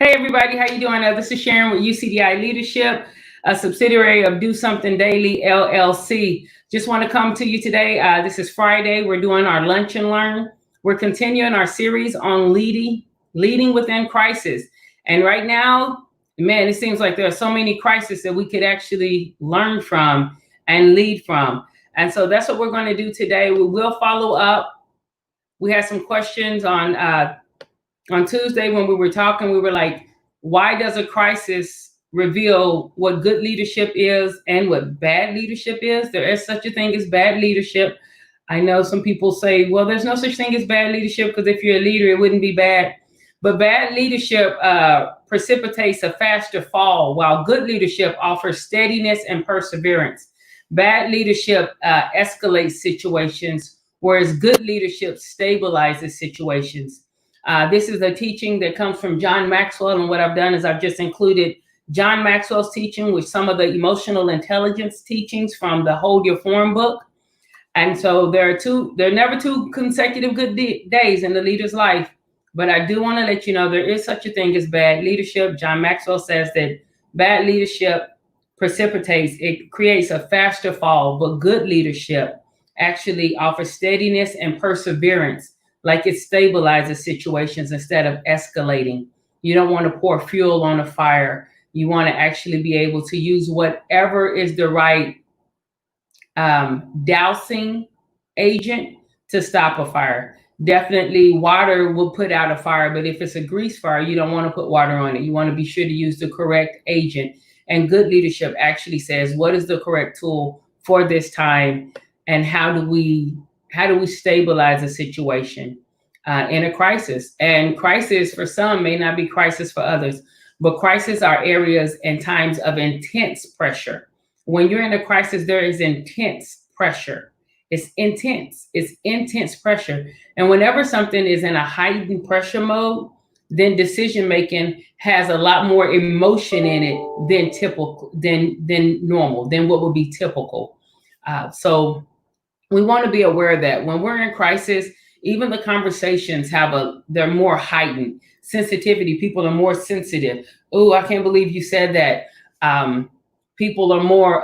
Hey everybody, how you doing? This is Sharon with UCDI Leadership, a subsidiary of Do Something Daily LLC. Just want to come to you today. This is Friday. We're doing our Lunch and Learn. We're continuing our series on leading within crisis. And right now, man, it seems like there are so many crises that we could actually learn from and lead from. And so that's what we're going to do today. We will follow up. We had some questions on Tuesday when we were talking. We were like, why does a crisis reveal what good leadership is and what bad leadership is? There is such a thing as bad leadership. I know some people say, well, there's no such thing as bad leadership because if you're a leader, it wouldn't be bad. But bad leadership precipitates a faster fall, while good leadership offers steadiness and perseverance. Bad leadership escalates situations, whereas good leadership stabilizes situations. This is a teaching that comes from John Maxwell, and what I've done is I've just included John Maxwell's teaching with some of the emotional intelligence teachings from the Hold Your Form book. And so there are never two consecutive good days in the leader's life, but I do want to let you know there is such a thing as bad leadership. John Maxwell says that bad leadership it creates a faster fall, but good leadership actually offers steadiness and perseverance. Like it stabilizes situations instead of escalating. You don't want to pour fuel on a fire. You want to actually be able to use whatever is the right dousing agent to stop a fire. Definitely water will put out a fire, but if it's a grease fire, you don't want to put water on it. You want to be sure to use the correct agent. And good leadership actually says, what is the correct tool for this time? And how do we stabilize a situation in a crisis? And crisis for some may not be crisis for others, but crisis are areas and times of intense pressure. When you're in a crisis, there is intense pressure. It's intense pressure. And whenever something is in a heightened pressure mode, then decision making has a lot more emotion in it than normal, than what would be typical. So we want to be aware of that. When we're in crisis, even the conversations they're more heightened. Sensitivity, people are more sensitive. Oh, I can't believe you said that. People are more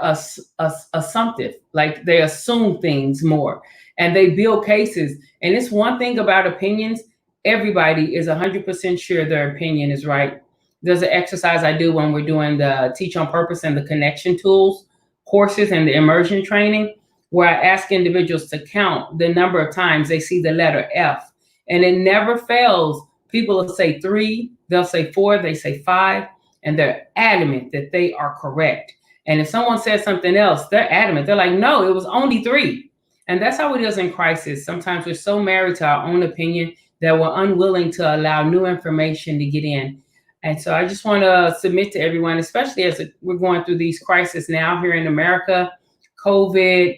assumptive, like they assume things more and they build cases. And it's one thing about opinions. Everybody is 100% sure their opinion is right. There's an exercise I do when we're doing the Teach on Purpose and the Connection Tools courses and the immersion training, where I ask individuals to count the number of times they see the letter F. And it never fails. People will say 3, they'll say 4, they say 5, and they're adamant that they are correct. And if someone says something else, they're adamant. They're like, no, it was only 3. And that's how it is in crisis. Sometimes we're so married to our own opinion that we're unwilling to allow new information to get in. And so I just want to submit to everyone, especially as we're going through these crises now here in America, COVID,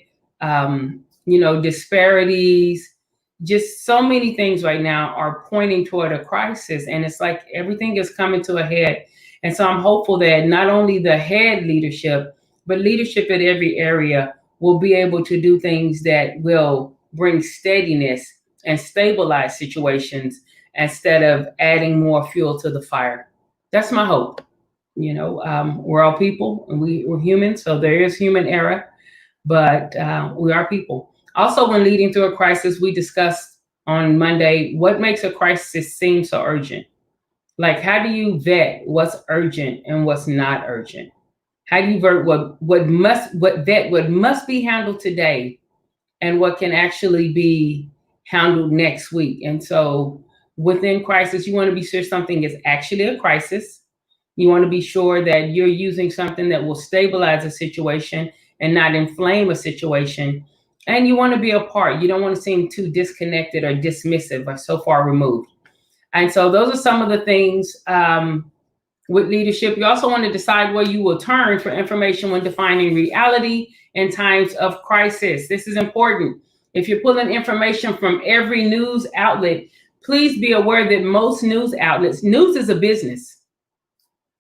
disparities, just so many things right now are pointing toward a crisis. And it's like everything is coming to a head. And so I'm hopeful that not only the head leadership, but leadership in every area will be able to do things that will bring steadiness and stabilize situations instead of adding more fuel to the fire. That's my hope. We're all people and we're human. So there is human error, but we are people. Also, when leading through a crisis, we discussed on Monday, what makes a crisis seem so urgent? Like, how do you vet what's urgent and what's not urgent? How do you vet what must be handled today and what can actually be handled next week? And so within crisis, you want to be sure something is actually a crisis. You want to be sure that you're using something that will stabilize a situation and not inflame a situation. And you want to be a part. You don't want to seem too disconnected or dismissive or so far removed. And so those are some of the things with leadership. You also want to decide where you will turn for information when defining reality in times of crisis. This is important. If you're pulling information from every news outlet, please be aware that most news outlets, news is a business.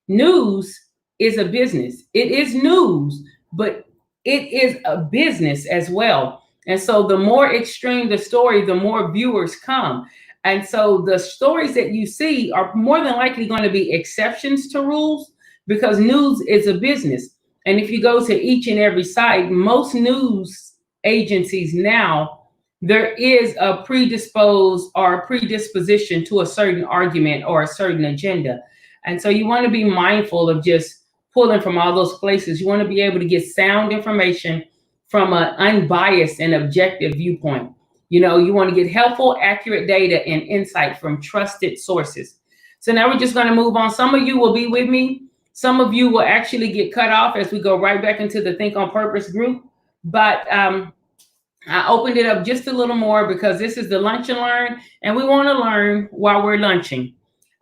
News is a business. It is news, but it is a business as well. And so the more extreme the story, the more viewers come. And so the stories that you see are more than likely going to be exceptions to rules, because news is a business. And if you go to each and every site, most news agencies now, there is a predisposed or predisposition to a certain argument or a certain agenda. And so you want to be mindful of just pulling from all those places. You want to be able to get sound information from an unbiased and objective viewpoint. You want to get helpful, accurate data and insight from trusted sources. So now we're just going to move on. Some of you will be with me. Some of you will actually get cut off as we go right back into the Think on Purpose group. But I opened it up just a little more because this is the Lunch and Learn, and we want to learn while we're lunching.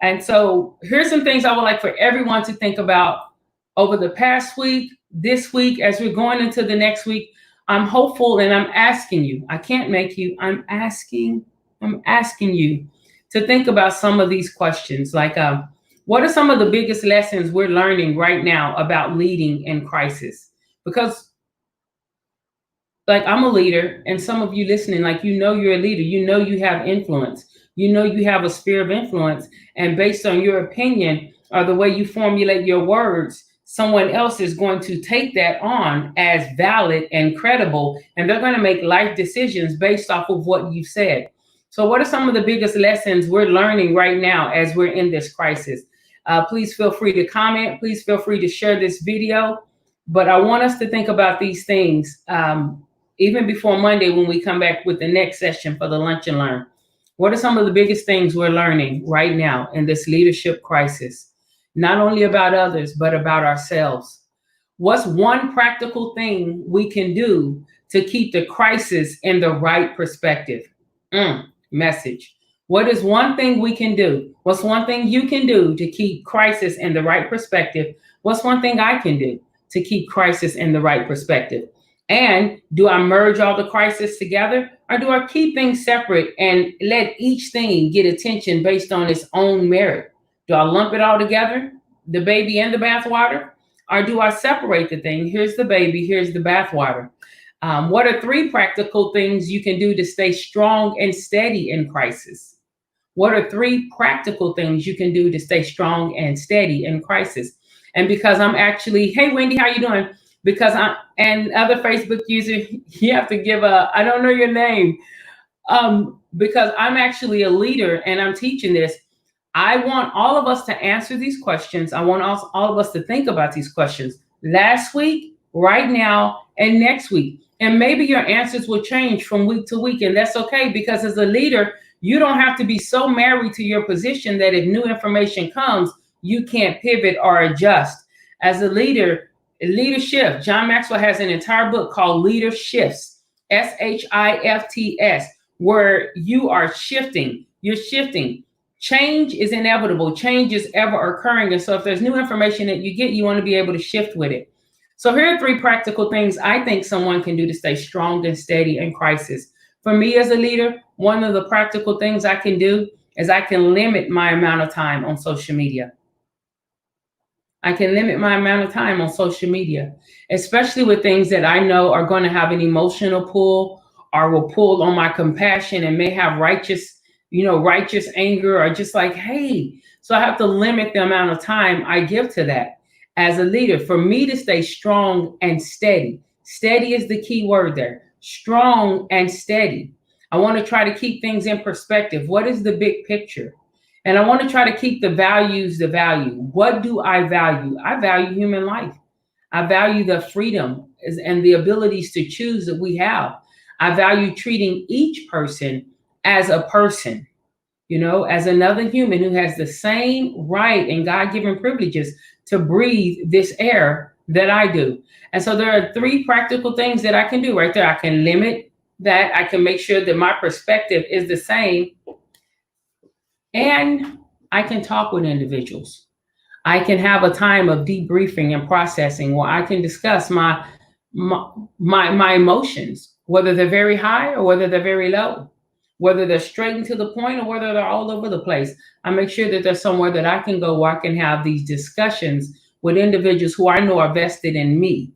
And so here's some things I would like for everyone to think about over the past week, this week, as we're going into the next week. I'm hopeful, and I'm asking you, I can't make you, I'm asking you to think about some of these questions. Like, what are some of the biggest lessons we're learning right now about leading in crisis? Because, like, I'm a leader, and some of you listening, like, you're a leader, you have influence, you have a sphere of influence, and based on your opinion or the way you formulate your words, someone else is going to take that on as valid and credible, and they're going to make life decisions based off of what you said. So what are some of the biggest lessons we're learning right now as we're in this crisis? Please feel free to comment. Please feel free to share this video. But I want us to think about these things even before Monday when we come back with the next session for the Lunch and Learn. What are some of the biggest things we're learning right now in this leadership crisis? Not only about others, but about ourselves. What's one practical thing we can do to keep the crisis in the right perspective? Message. What is one thing we can do? What's one thing you can do to keep crisis in the right perspective? What's one thing I can do to keep crisis in the right perspective? And do I merge all the crises together, or do I keep things separate and let each thing get attention based on its own merit? Do I lump it all together, the baby and the bathwater? Or do I separate the thing? Here's the baby, here's the bathwater. What are 3 practical things you can do to stay strong and steady in crisis? What are 3 practical things you can do to stay strong and steady in crisis? And because I'm actually, hey, Wendy, how you doing? Because and other Facebook user, you have to give I don't know your name. Because I'm actually a leader and I'm teaching this. I want all of us to answer these questions. I want all of us to think about these questions last week, right now, and next week. And maybe your answers will change from week to week, and that's okay, because as a leader, you don't have to be so married to your position that if new information comes, you can't pivot or adjust. As a leader, leadership, John Maxwell has an entire book called Leader Shifts, SHIFTS, where you are shifting. You're shifting. Change is inevitable. Change is ever occurring. And so if there's new information that you get, you want to be able to shift with it. So here are 3 practical things I think someone can do to stay strong and steady in crisis. For me as a leader, one of the practical things I can do is I can limit my amount of time on social media. I can limit my amount of time on social media, especially with things that I know are going to have an emotional pull or will pull on my compassion and may have righteous anger, or just like, hey, so I have to limit the amount of time I give to that as a leader. For me to stay strong and steady. Steady is the key word there. Strong and steady. I want to try to keep things in perspective. What is the big picture? And I want to try to keep the values the value. What do I value? I value human life. I value the freedom and the abilities to choose that we have. I value treating each person as a person, as another human who has the same right and God-given privileges to breathe this air that I do. And so there are 3 practical things that I can do right there. I can limit that. I can make sure that my perspective is the same. And I can talk with individuals. I can have a time of debriefing and processing where I can discuss my emotions, whether they're very high or whether they're very low, whether they're straight and to the point or whether they're all over the place. I make sure that there's somewhere that I can go where I can have these discussions with individuals who I know are vested in me.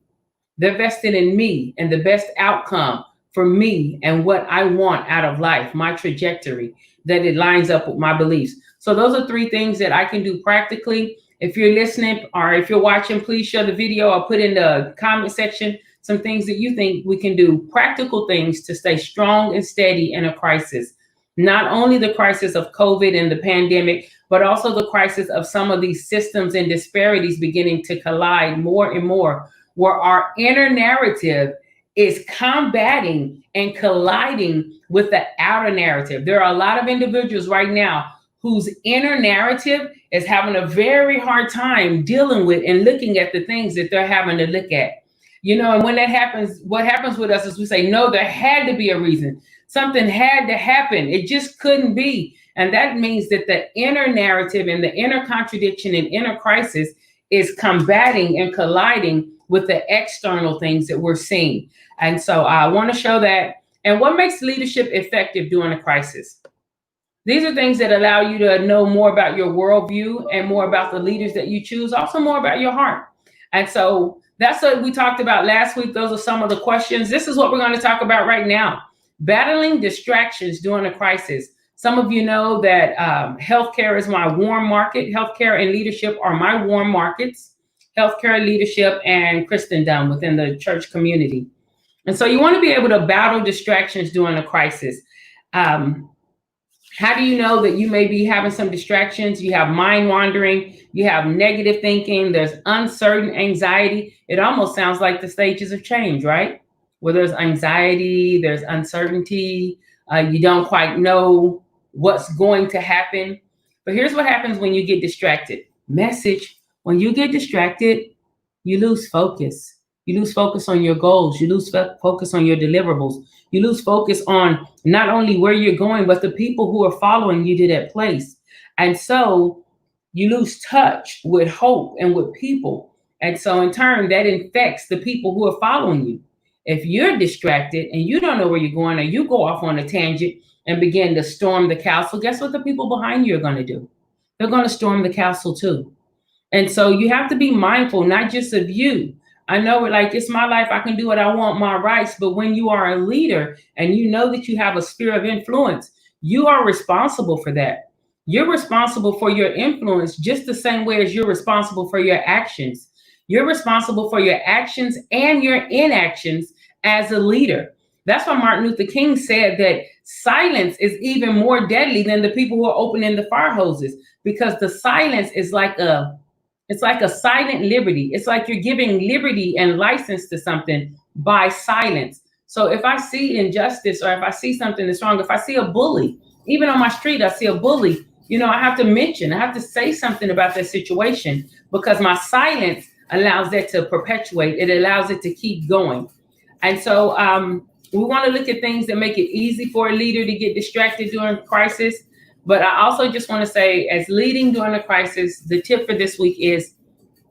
They're vested in me and the best outcome for me and what I want out of life, my trajectory. that it lines up with my beliefs. So those are 3 things that I can do practically. If you're listening or if you're watching, please share the video or put in the comment section some things that you think we can do, practical things to stay strong and steady in a crisis. Not only the crisis of COVID and the pandemic, but also the crisis of some of these systems and disparities beginning to collide more and more, where our inner narrative is combating and colliding with the outer narrative. There are a lot of individuals right now whose inner narrative is having a very hard time dealing with and looking at the things that they're having to look at. And when that happens, what happens with us is we say, no, there had to be a reason. Something had to happen. It just couldn't be. And that means that the inner narrative and the inner contradiction and inner crisis is combating and colliding with the external things that we're seeing. And so I want to show that. And what makes leadership effective during a crisis? These are things that allow you to know more about your worldview and more about the leaders that you choose, also more about your heart. And so that's what we talked about last week. Those are some of the questions. This is what we're going to talk about right now. Battling distractions during a crisis. Some of you know that healthcare is my warm market. Healthcare and leadership are my warm markets. Healthcare, leadership, and Christendom within the church community. And so you want to be able to battle distractions during a crisis. How do you know that you may be having some distractions? You have mind wandering, you have negative thinking, there's uncertain anxiety. It almost sounds like the stages of change, right? Where there's anxiety, there's uncertainty, you don't quite know what's going to happen. But here's what happens when you get distracted. Message, when you get distracted, you lose focus. You lose focus on your goals. You lose focus on your deliverables. You lose focus on not only where you're going, but the people who are following you to that place. And so you lose touch with hope and with people. And so in turn, that infects the people who are following you. If you're distracted and you don't know where you're going, or you go off on a tangent and begin to storm the castle, guess what the people behind you are going to do? They're going to storm the castle too. And so you have to be mindful, not just of you. I know, like, it's my life, I can do what I want, my rights. But when you are a leader and you know that you have a sphere of influence, you are responsible for that. You're responsible for your influence just the same way as you're responsible for your actions. You're responsible for your actions and your inactions as a leader. That's why Martin Luther King said that silence is even more deadly than the people who are opening the fire hoses, because the silence is like a silent liberty. It's like you're giving liberty and license to something by silence. So if I see injustice, or if I see something that's wrong, if I see a bully, even on my street, I see a bully, I have to say something about that situation, because my silence allows that to perpetuate. It allows it to keep going. And so we want to look at things that make it easy for a leader to get distracted during crisis. But I also just want to say, as leading during a crisis, the tip for this week is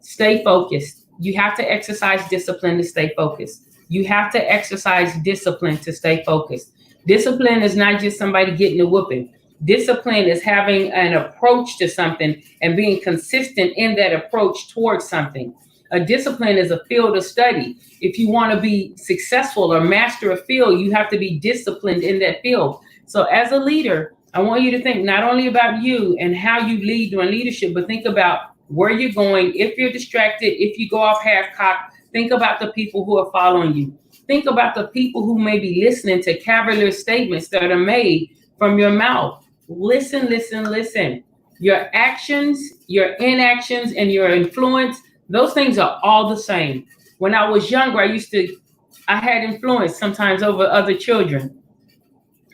stay focused. You have to exercise discipline to stay focused. You have to exercise discipline to stay focused. Discipline is not just somebody getting a whooping. Discipline is having an approach to something and being consistent in that approach towards something. A discipline is a field of study. If you want to be successful or master a field, you have to be disciplined in that field. So as a leader, I want you to think not only about you and how you lead during leadership, but think about where you're going. If you're distracted, if you go off half-cocked, think about the people who are following you. Think about the people who may be listening to cavalier statements that are made from your mouth. Listen, listen, listen. Your actions, your inactions, and your influence, those things are all the same. When I was younger, I had influence sometimes over other children.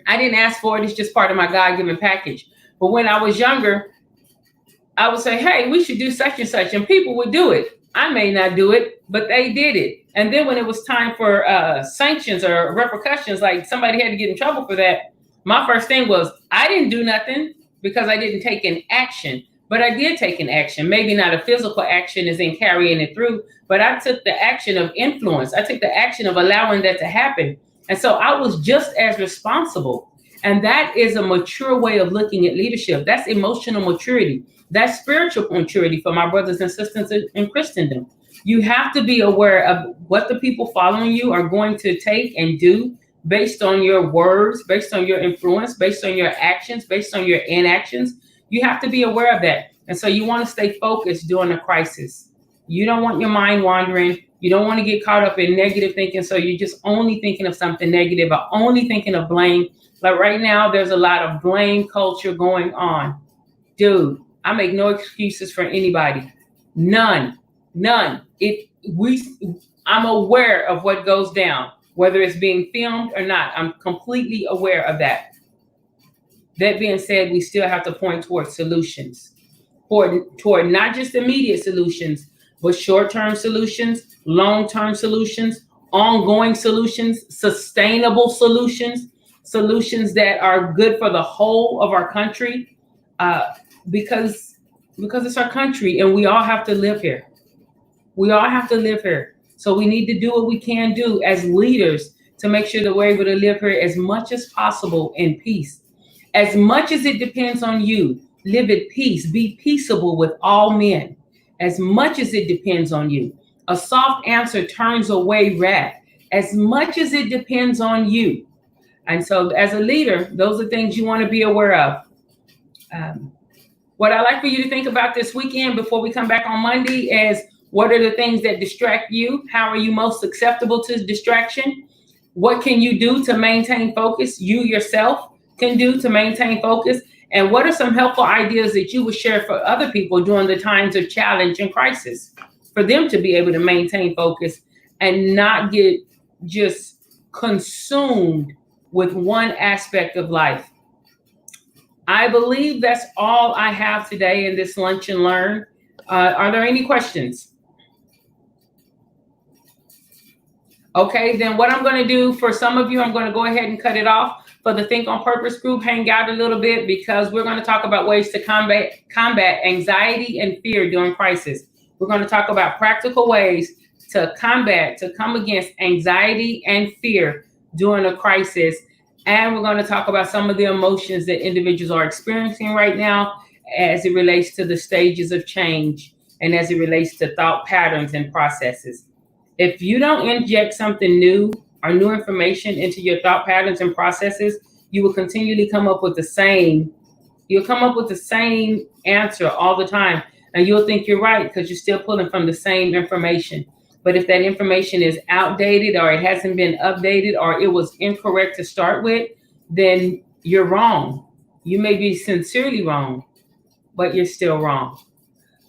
I didn't ask for it. It's just part of my God-given package. But when I was younger, I would say, hey, we should do such and such. And people would do it. I may not do it, but they did it. And then when it was time for sanctions or repercussions, like somebody had to get in trouble for that, my first thing was, I didn't do nothing because I didn't take an action. But I did take an action. Maybe not a physical action as in carrying it through, but I took the action of influence. I took the action of allowing that to happen. And so I was just as responsible. And that is a mature way of looking at leadership. That's emotional maturity. That's spiritual maturity for my brothers and sisters in Christendom. You have to be aware of what the people following you are going to take and do based on your words, based on your influence, based on your actions, based on your inactions. You have to be aware of that. And so you want to stay focused during a crisis. You don't want your mind wandering. You don't want to get caught up in negative thinking. So you're just only thinking of something negative or only thinking of blame. Like right now, there's a lot of blame culture going on. Dude, I make no excuses for anybody. None. I'm aware of what goes down, whether it's being filmed or not. I'm completely aware of that. That being said, we still have to point towards solutions, toward not just immediate solutions, but short-term solutions, long-term solutions, ongoing solutions, sustainable solutions, solutions that are good for the whole of our country, because it's our country and we all have to live here. We all have to live here. So we need to do what we can do as leaders to make sure that we're able to live here as much as possible in peace. As much as it depends on you, live at peace. Be peaceable with all men. As much as it depends on you. A soft answer turns away wrath. As much as it depends on you. And so as a leader, those are things you want to be aware of. What I'd like for you to think about this weekend before we come back on Monday is, what are the things that distract you? How are you most susceptible to distraction? What can you do to maintain focus? You yourself can do to maintain focus? And what are some helpful ideas that you would share for other people during the times of challenge and crisis, for them to be able to maintain focus and not get just consumed with one aspect of life? I believe that's all I have today in this Lunch and Learn. Are there any questions? Okay, then what I'm going to do for some of you, I'm going to go ahead and cut it off. For the Think on Purpose group, hang out a little bit, because we're going to talk about ways to combat anxiety and fear during crisis. We're going to talk about practical ways to come against anxiety and fear during a crisis. And we're going to talk about some of the emotions that individuals are experiencing right now as it relates to the stages of change and as it relates to thought patterns and processes. If you don't inject something new or new information into your thought patterns and processes, you will continually come up with the same answer all the time. And you'll think you're right because you're still pulling from the same information. But if that information is outdated or it hasn't been updated or it was incorrect to start with, then you're wrong. You may be sincerely wrong, but you're still wrong.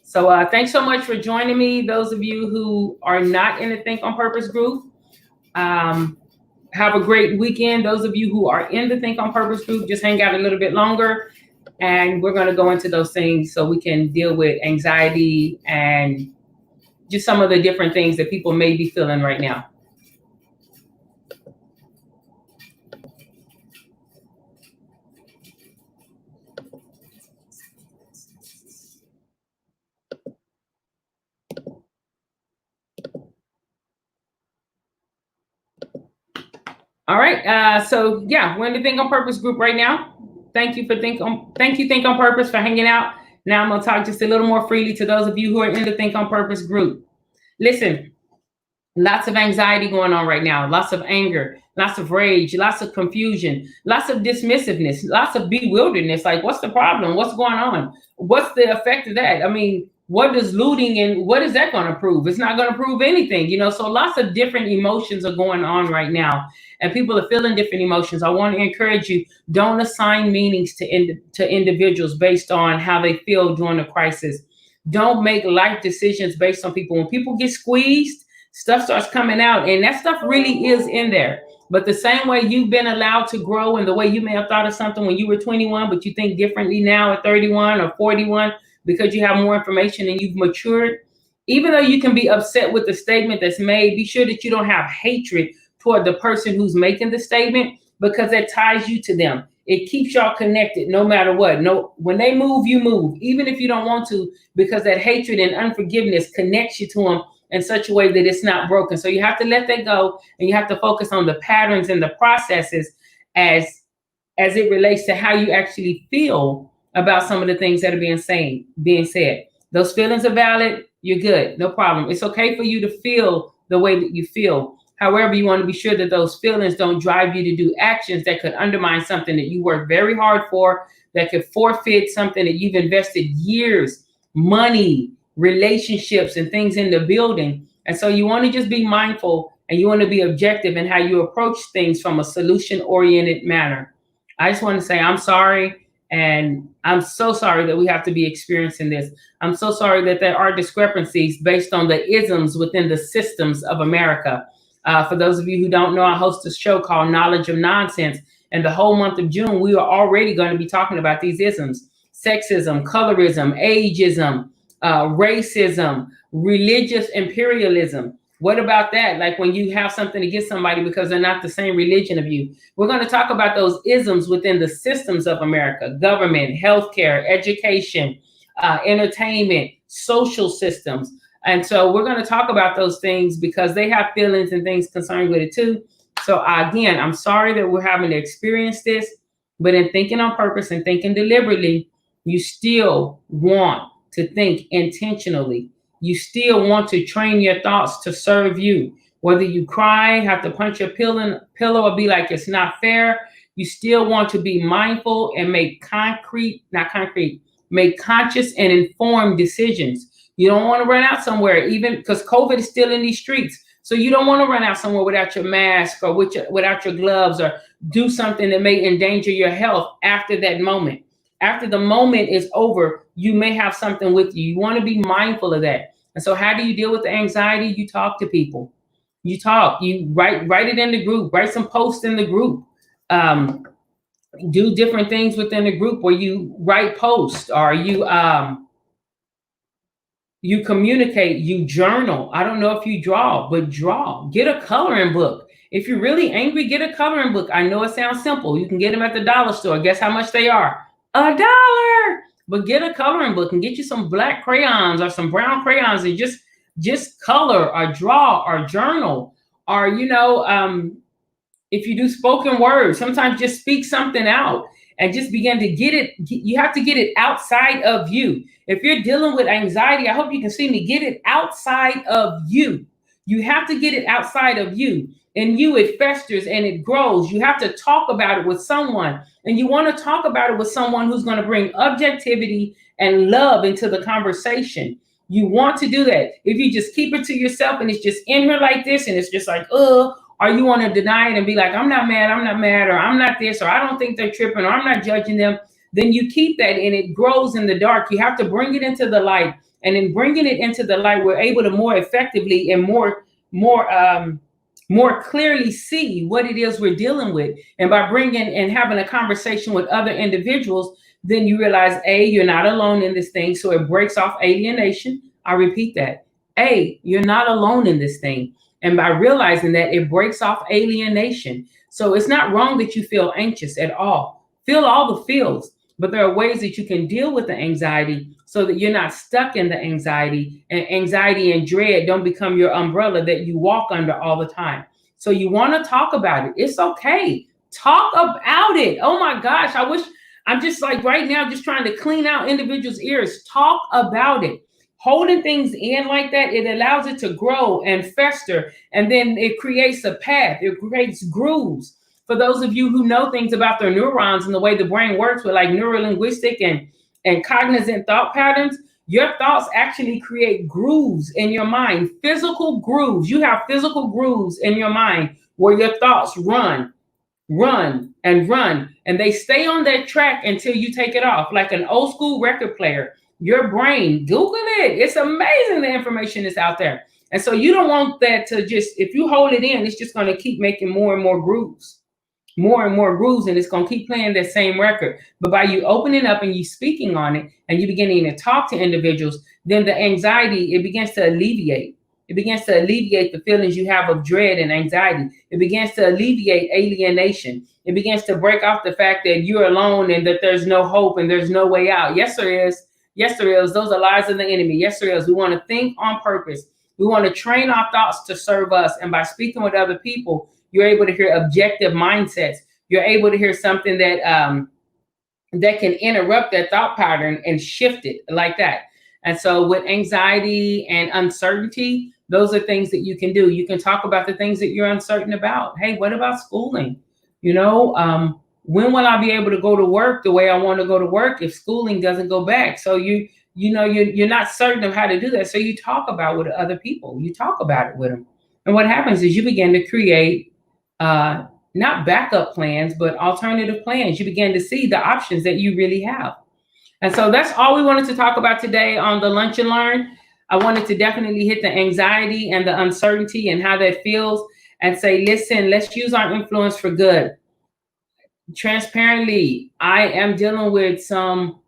So thanks so much for joining me. Those of you who are not in the Think on Purpose group, have a great weekend. Those of you who are in the Think on Purpose group, just hang out a little bit longer. And we're going to go into those things so we can deal with anxiety and just some of the different things that people may be feeling right now. All right. So yeah, we're in the Think on Purpose group right now. Thank you Think on Purpose for hanging out. Now I'm going to talk just a little more freely to those of you who are in the Think on Purpose group. Listen, lots of anxiety going on right now, lots of anger, lots of rage, lots of confusion, lots of dismissiveness, lots of bewilderness. Like, what's the problem? What's going on? What's the effect of that? I mean, what is looting and what is that going to prove? It's not going to prove anything, so lots of different emotions are going on right now and people are feeling different emotions. I want to encourage you, don't assign meanings to individuals based on how they feel during a crisis. Don't make life decisions based on people. When people get squeezed, stuff starts coming out, and that stuff really is in there. But the same way you've been allowed to grow and the way you may have thought of something when you were 21, but you think differently now at 31 or 41 because you have more information and you've matured, even though you can be upset with the statement that's made, be sure that you don't have hatred toward the person who's making the statement, because that ties you to them. It keeps y'all connected no matter what. When they move, you move, even if you don't want to, because that hatred and unforgiveness connects you to them in such a way that it's not broken. So you have to let that go, and you have to focus on the patterns and the processes as it relates to how you actually feel about some of the things that are being said. Those feelings are valid. You're good. No problem. It's okay for you to feel the way that you feel. However, you want to be sure that those feelings don't drive you to do actions that could undermine something that you work very hard for, that could forfeit something that you've invested years, money, relationships, and things into building. And so you want to just be mindful, and you want to be objective in how you approach things from a solution-oriented manner. I just want to say I'm sorry, and I'm so sorry that we have to be experiencing this. I'm so sorry that there are discrepancies based on the isms within the systems of America. For those of you who don't know, I host a show called Knowledge of Nonsense. And the whole month of June, we are already going to be talking about these isms: sexism, colorism, ageism, racism, religious imperialism. What about that? Like when you have something against somebody because they're not the same religion of you. We're going to talk about those isms within the systems of America: government, healthcare, education, entertainment, social systems. And so we're going to talk about those things because they have feelings and things concerned with it too. So again, I'm sorry that we're having to experience this, but in thinking on purpose and thinking deliberately, you still want to think intentionally. You still want to train your thoughts to serve you. Whether you cry, have to punch your pillow, or be like, it's not fair, you still want to be mindful and make make conscious and informed decisions. You don't want to run out somewhere, even because COVID is still in these streets. So you don't want to run out somewhere without your mask or without your gloves, or do something that may endanger your health after that moment. After the moment is over, you may have something with you. You want to be mindful of that. And so how do you deal with the anxiety? You talk to people. You talk, you write it in the group, write some posts in the group. Do different things within the group where you write posts, or you communicate, you journal. I don't know if you draw, but draw. Get a coloring book. If you're really angry, get a coloring book. I know it sounds simple. You can get them at the dollar store. Guess how much they are? $1. But get a coloring book and get you some black crayons or some brown crayons, and just color or draw or journal. Or, if you do spoken words, sometimes just speak something out and just begin to get it. You have to get it outside of you. If you're dealing with anxiety, I hope you can see me, get it outside of you. You have to get it outside of you. In you, it festers and it grows. You have to talk about it with someone. And you want to talk about it with someone who's going to bring objectivity and love into the conversation. You want to do that. If you just keep it to yourself and it's just in here like this, and it's just like, or you want to deny it and be like, I'm not mad, or I'm not this, or I don't think they're tripping, or I'm not judging them, then you keep that and it grows in the dark. You have to bring it into the light. And in bringing it into the light, we're able to more effectively and more clearly see what it is we're dealing with. And by bringing and having a conversation with other individuals, then you realize, A, you're not alone in this thing. So it breaks off alienation. I repeat that. A, you're not alone in this thing. And by realizing that, it breaks off alienation. So it's not wrong that you feel anxious at all. Feel all the feels, but there are ways that you can deal with the anxiety so that you're not stuck in the anxiety, and anxiety and dread don't become your umbrella that you walk under all the time. So you want to talk about it. It's okay. Talk about it. Oh my gosh. I'm just like right now, just trying to clean out individuals' ears. Talk about it. Holding things in like that, it allows it to grow and fester, and then it creates a path. It creates grooves. For those of you who know things about their neurons and the way the brain works with like neurolinguistic and cognizant thought patterns, your thoughts actually create grooves in your mind, physical grooves. You have physical grooves in your mind where your thoughts run, and they stay on that track until you take it off, like an old school record player. Your brain, Google it. It's amazing the information is out there. And so you don't want that to just, if you hold it in, it's just going to keep making more and more grooves, and it's going to keep playing that same record. But by you opening up and you speaking on it and you beginning to talk to individuals, then the anxiety, it begins to alleviate. It begins to alleviate the feelings you have of dread and anxiety. It begins to alleviate alienation. It begins to break off the fact that you're alone and that there's no hope and there's no way out. Yes, there is. Yes, there is. Those are lies of the enemy. Yes, there is. We want to think on purpose. We want to train our thoughts to serve us. And by speaking with other people, you're able to hear objective mindsets. You're able to hear something that that can interrupt that thought pattern and shift it like that. And so with anxiety and uncertainty, Those are things that you can do. You can talk about the things that you're uncertain about. Hey, what about schooling? You know, when will I be able to go to work the way I want to go to work if schooling doesn't go back? So you're not certain of how to do that. So you talk about with other people. You talk about it with them. And what happens is you begin to create not backup plans, but alternative plans. You begin to see the options that you really have. And so that's all we wanted to talk about today on the Lunch and Learn. I wanted to definitely hit the anxiety and the uncertainty and how that feels and say, listen, let's use our influence for good. Transparently, I am dealing with some,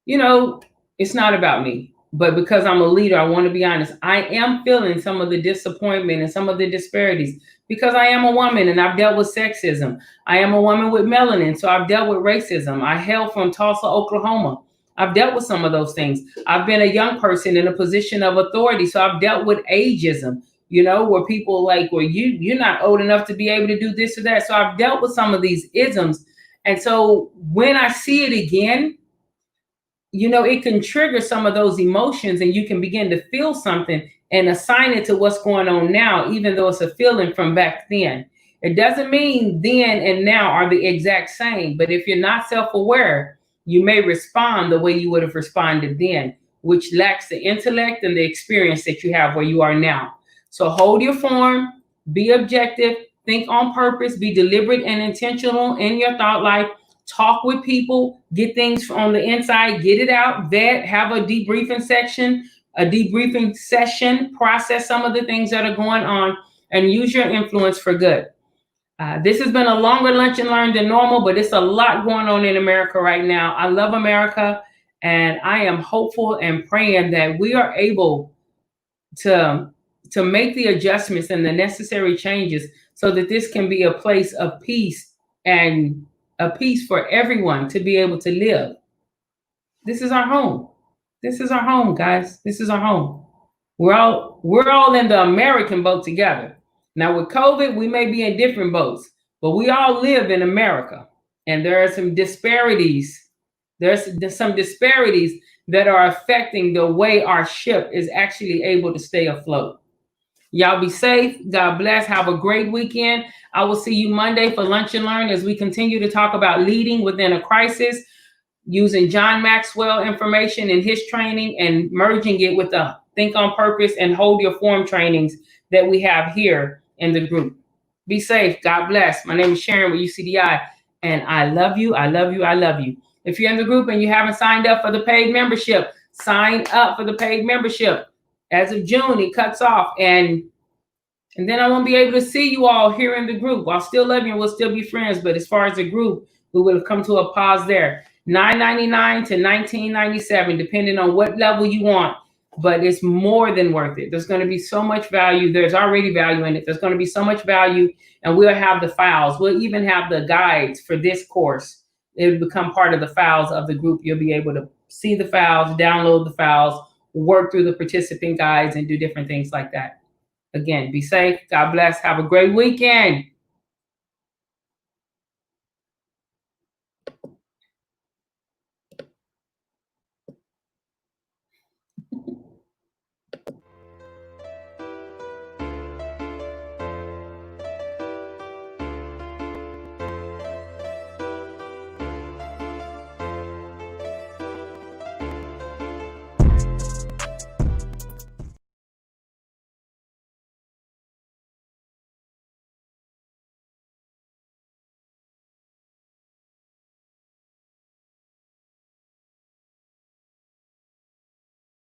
it's not about me, but because I'm a leader, I want to be honest. I am feeling some of the disappointment and some of the disparities because I am a woman and I've dealt with sexism. I am a woman with melanin, so I've dealt with racism. I hail from Tulsa, Oklahoma. I've dealt with some of those things. I've been a young person in a position of authority, so I've dealt with ageism, where people like, well, you're not old enough to be able to do this or that. So I've dealt with some of these isms. And so when I see it again, it can trigger some of those emotions and you can begin to feel something and assign it to what's going on now, even though it's a feeling from back then. It doesn't mean then and now are the exact same, but if you're not self-aware, you may respond the way you would have responded then, which lacks the intellect and the experience that you have where you are now. So hold your form, be objective, think on purpose, be deliberate and intentional in your thought life. Talk with people, get things on the inside, get it out, vet, have a debriefing session, process some of the things that are going on, and use your influence for good. This has been a longer Lunch and Learn than normal, but it's a lot going on in America right now. I love America, and I am hopeful and praying that we are able to make the adjustments and the necessary changes so that this can be a place of peace and a peace for everyone to be able to live. This is our home. This is our home, guys. This is our home. We're all in the American boat together. Now with COVID, we may be in different boats, but we all live in America. And there are some disparities. There's some disparities that are affecting the way our ship is actually able to stay afloat. Y'all be safe. God bless. Have a great weekend. I will see you Monday for Lunch and Learn as we continue to talk about leading within a crisis, using John Maxwell information in his training and merging it with the Think on Purpose and Hold Your Form trainings that we have here in the group. Be safe. God bless. My name is Sharon with UCDI, and I love you. I love you. I love you. If you're in the group and you haven't signed up for the paid membership, sign up for the paid membership. As of June, it cuts off, and then I won't be able to see you all here in the group. I'll still love you and we'll still be friends, but as far as the group, we will have come to a pause there. $9.99 to $19.97, depending on what level you want, but it's more than worth it. There's going to be so much value. There's already value in it. There's going to be so much value, and we'll have the files. We'll even have the guides for this course. It will become part of the files of the group. You'll be able to see the files, download the files, work through the participant guides, and do different things like that. Again, be safe. God bless. Have a great weekend.